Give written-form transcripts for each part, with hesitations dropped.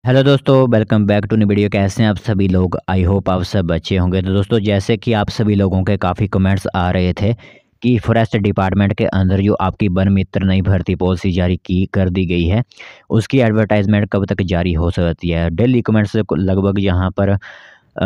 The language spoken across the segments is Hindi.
हेलो दोस्तों, welcome back to new video. कैसे हैं आप सभी लोग? आई होप आप सब अच्छे होंगे। तो दोस्तों, जैसे कि आप सभी लोगों के काफ़ी कमेंट्स आ रहे थे कि फॉरेस्ट डिपार्टमेंट के अंदर जो आपकी वन मित्र नई भर्ती पॉलिसी जारी की कर दी गई है, उसकी एडवर्टाइजमेंट कब तक जारी हो सकती है। डेली कमेंट्स लगभग यहाँ पर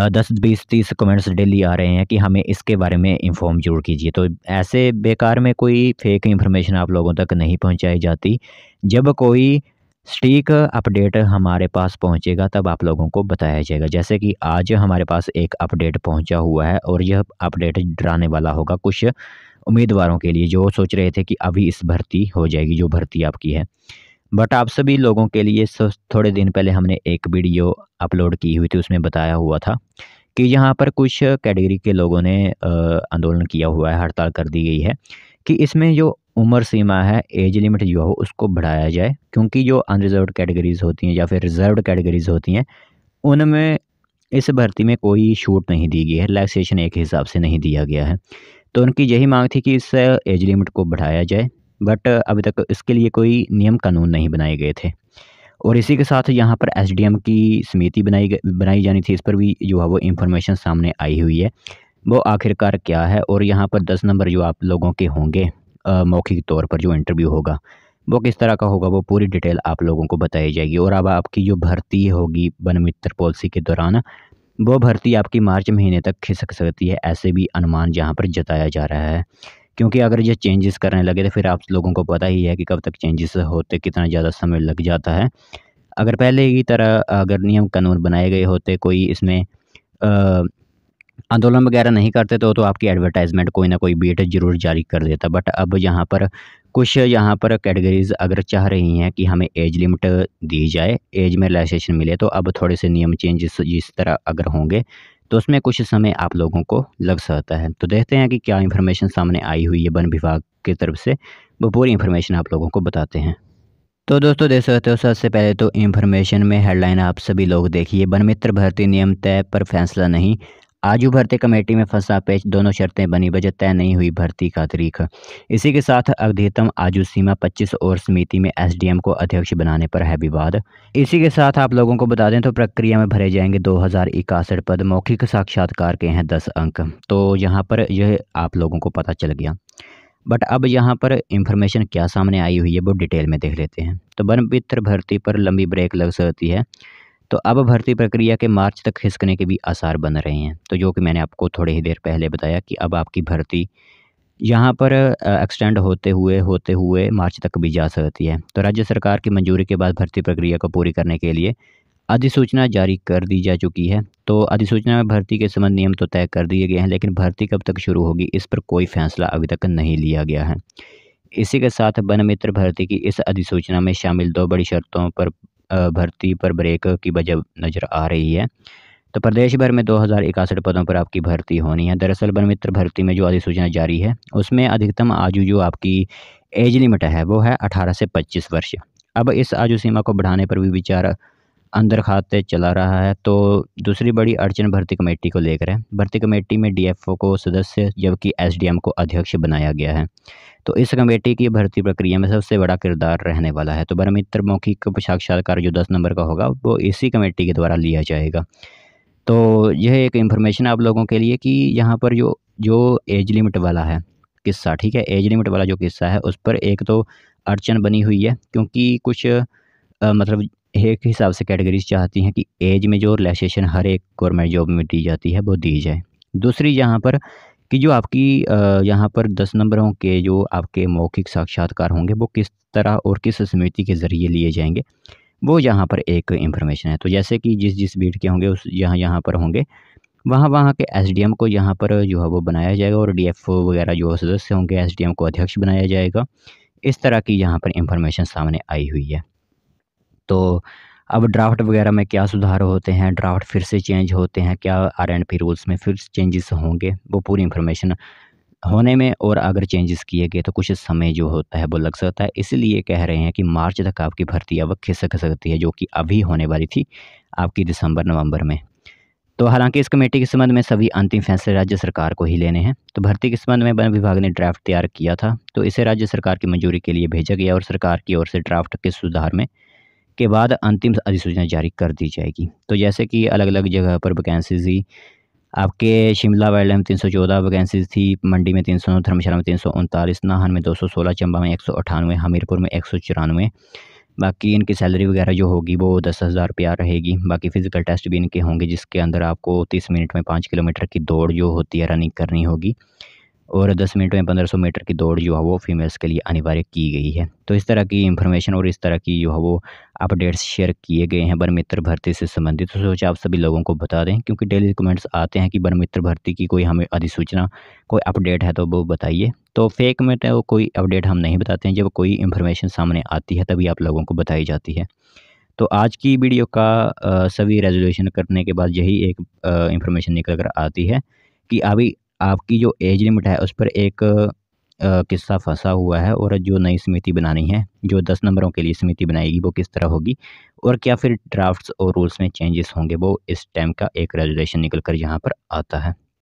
10 20 30 कमेंट्स डेली आ रहे हैं कि हमें इसके बारे में इन्फॉर्म जरूर कीजिए। तो ऐसे बेकार में कोई फेक इन्फॉर्मेशन आप लोगों तक नहीं पहुँचाई जाती। जब कोई सटीक अपडेट हमारे पास पहुंचेगा तब आप लोगों को बताया जाएगा। जैसे कि आज हमारे पास एक अपडेट पहुंचा हुआ है और यह अपडेट डराने वाला होगा कुछ उम्मीदवारों के लिए जो सोच रहे थे कि अभी इस भर्ती हो जाएगी, जो भर्ती आपकी है। बट आप सभी लोगों के लिए थोड़े दिन पहले हमने एक वीडियो अपलोड की हुई थी, उसमें बताया हुआ था कि यहाँ पर कुछ कैटेगरी के लोगों ने आंदोलन किया हुआ है, हड़ताल कर दी गई है कि इसमें जो उम्र सीमा है, एज लिमिट जो हो उसको बढ़ाया जाए, क्योंकि जो अनरिजर्व्ड कैटेगरीज़ होती हैं या फिर रिजर्व्ड कैटेगरीज़ होती हैं, उनमें इस भर्ती में कोई छूट नहीं दी गई है, रिलैक्सेशन एक हिसाब से नहीं दिया गया है। तो उनकी यही मांग थी कि इस एज लिमिट को बढ़ाया जाए, बट अभी तक इसके लिए कोई नियम कानून नहीं बनाए गए थे। और इसी के साथ यहाँ पर एसडीएम की समिति बनाई जानी थी, इस पर भी जो है वो इन्फॉर्मेशन सामने आई हुई है। वो आखिरकार क्या है, और यहाँ पर 10 नंबर जो आप लोगों के होंगे मौखिक तौर पर जो इंटरव्यू होगा, वो किस तरह का होगा, वो पूरी डिटेल आप लोगों को बताई जाएगी। और अब आपकी जो भर्ती होगी वन मित्र पॉलिसी के दौरान, वो भर्ती आपकी मार्च महीने तक खिसक सकती है, ऐसे भी अनुमान जहाँ पर जताया जा रहा है। क्योंकि अगर ये चेंजेस करने लगे तो फिर आप लोगों को पता ही है कि कब तक चेंजेस होते कितना ज़्यादा समय लग जाता है। अगर पहले की तरह अगर नियम कानून बनाए गए होते, कोई इसमें अ, आंदोलन वगैरह नहीं करते तो आपकी एडवर्टाइजमेंट कोई ना कोई बीट ज़रूर जारी कर देता। बट अब यहाँ पर कैटेगरीज़ अगर चाह रही हैं कि हमें एज लिमिट दी जाए, एज में रिलैक्सेशन मिले, तो अब थोड़े से नियम चेंजेस जिस तरह अगर होंगे, तो उसमें कुछ समय आप लोगों को लग सकता है। तो देखते हैं कि क्या इन्फॉर्मेशन सामने आई हुई है वन विभाग की तरफ से, वो पूरी इन्फॉर्मेशन आप लोगों को बताते हैं। तो दोस्तों, देख सकते हो, सबसे पहले तो इन्फॉर्मेशन में हेडलाइन आप सभी लोग देखिए। वन मित्र भर्ती नियम तय पर फैसला नहीं, आजू भर्ती कमेटी में फंसा पेच, दोनों शर्तें बनी, बजट तय नहीं हुई भर्ती का तारीख। इसी के साथ अधिकतम आयु सीमा 25 और समिति में एसडीएम को अध्यक्ष बनाने पर है विवाद। इसी के साथ आप लोगों को बता दें तो प्रक्रिया में भरे जाएंगे 2061 पद, मौखिक साक्षात्कार के हैं 10 अंक। तो यहाँ पर यह आप लोगों को पता चल गया। बट अब यहाँ पर इंफॉर्मेशन क्या सामने आई हुई है वो डिटेल में देख लेते हैं। तो वन मित्र भर्ती पर लंबी ब्रेक लग सकती है। तो अब भर्ती प्रक्रिया के मार्च तक खिसकने के भी आसार बन रहे हैं। तो जो कि मैंने आपको थोड़ी ही देर पहले बताया कि अब आपकी भर्ती यहाँ पर एक्सटेंड होते हुए मार्च तक भी जा सकती है। तो राज्य सरकार की मंजूरी के बाद भर्ती प्रक्रिया को पूरी करने के लिए अधिसूचना जारी कर दी जा चुकी है। तो अधिसूचना में भर्ती के संबंध नियम तो तय कर दिए गए हैं, लेकिन भर्ती कब तक शुरू होगी इस पर कोई फैसला अभी तक नहीं लिया गया है। इसी के साथ वन मित्र भर्ती की इस अधिसूचना में शामिल 2 बड़ी शर्तों पर भर्ती पर ब्रेक की वजह नज़र आ रही है। तो प्रदेश भर में 2061 पदों पर आपकी भर्ती होनी है। दरअसल वन मित्र भर्ती में जो अधिसूचना जारी है, उसमें अधिकतम आयु जो आपकी एज लिमिट है वो है 18 से 25 वर्ष। अब इस आयु सीमा को बढ़ाने पर भी विचार अंदर खाते चला रहा है। तो दूसरी बड़ी अड़चन भर्ती कमेटी को लेकर है। भर्ती कमेटी में डीएफओ को सदस्य जबकि एसडीएम को अध्यक्ष बनाया गया है। तो इस कमेटी की भर्ती प्रक्रिया में सबसे बड़ा किरदार रहने वाला है। तो वन मित्र मौखिक साक्षात्कार जो 10 नंबर का होगा वो इसी कमेटी के द्वारा लिया जाएगा। तो यह एक इन्फॉर्मेशन आप लोगों के लिए कि यहाँ पर जो जो एज लिमिट वाला है किस्सा, ठीक है, एज लिमिट वाला जो किस्सा है उस पर एक तो अड़चन बनी हुई है, क्योंकि कुछ मतलब एक हिसाब से कैटेगरीज चाहती हैं कि एज में जो रिलैक्सेशन हर एक गवर्नमेंट जॉब में दी जाती है वो दी जाए। दूसरी यहाँ पर कि जो आपकी यहाँ पर 10 नंबरों के जो आपके मौखिक साक्षात्कार होंगे वो किस तरह और किस समिति के ज़रिए लिए जाएंगे, वो यहाँ पर एक इन्फॉर्मेशन है। तो जैसे कि जिस बीट के होंगे उस यहाँ पर होंगे, वहाँ के एसडीएम को यहाँ पर जो है वो बनाया जाएगा, और डीएफओ वगैरह जो सदस्य होंगे एसडीएम को अध्यक्ष बनाया जाएगा। इस तरह की यहाँ पर इन्फॉर्मेशन सामने आई हुई है। तो अब ड्राफ्ट वगैरह में क्या सुधार होते हैं, ड्राफ्ट फिर से चेंज होते हैं, क्या आरएनपी रूल्स में फिर चेंजेस होंगे, वो पूरी इन्फॉर्मेशन होने में, और अगर चेंजेस किए गए तो कुछ समय जो होता है वो लग सकता है। इसलिए कह रहे हैं कि मार्च तक आपकी भर्ती अब खिसक सकती है, जो कि अभी होने वाली थी आपकी दिसंबर नवंबर में। तो हालांकि इस कमेटी के संबंध में सभी अंतिम फैसले राज्य सरकार को ही लेने हैं। तो भर्ती के संबंध में वन विभाग ने ड्राफ्ट तैयार किया था, तो इसे राज्य सरकार की मंजूरी के लिए भेजा गया, और सरकार की ओर से ड्राफ्ट के सुधार में के बाद अंतिम अधिसूचना जारी कर दी जाएगी। तो जैसे कि अलग-अलग जगह पर वैकेंसीज़ थी, आपके शिमला वाइल्ड में 314 वैकेंसीज़ थी, मंडी में 300, धर्मशाला में 339, नाहन में 216, चंबा में 198, हमीरपुर में 194। बाकी इनकी सैलरी वगैरह जो होगी वो 10,000 रुपया रहेगी। बाकी फ़िज़िकल टेस्ट भी इनके होंगे, जिसके अंदर आपको 30 मिनट में 5 किलोमीटर की दौड़ जो होती है रनिंग करनी होगी, और 10 मिनट में 1500 मीटर की दौड़ जो है वो फीमेल्स के लिए अनिवार्य की गई है। तो इस तरह की इन्फॉर्मेशन और इस तरह की जो है वो अपडेट्स शेयर किए गए हैं वन मित्र भर्ती से संबंधित। तो सोचा आप सभी लोगों को बता दें, क्योंकि डेली कमेंट्स आते हैं कि वन मित्र भर्ती की कोई हमें अधिसूचना, कोई अपडेट है तो वो बताइए। तो फेक में तो कोई अपडेट हम नहीं बताते हैं, जब कोई इन्फॉर्मेशन सामने आती है तभी आप लोगों को बताई जाती है। तो आज की वीडियो का सभी रेज़ोल्यूशन करने के बाद यही एक इन्फॉर्मेशन निकल कर आती है कि अभी आपकी जो एज लिमिट है उस पर एक किस्सा फँसा हुआ है, और जो नई समिति बनानी है, जो 10 नंबरों के लिए समिति बनाएगी, वो किस तरह होगी और क्या फिर ड्राफ्ट्स और रूल्स में चेंजेस होंगे, वो इस टाइम का एक रेज़ोल्यूशन निकल कर यहाँ पर आता है।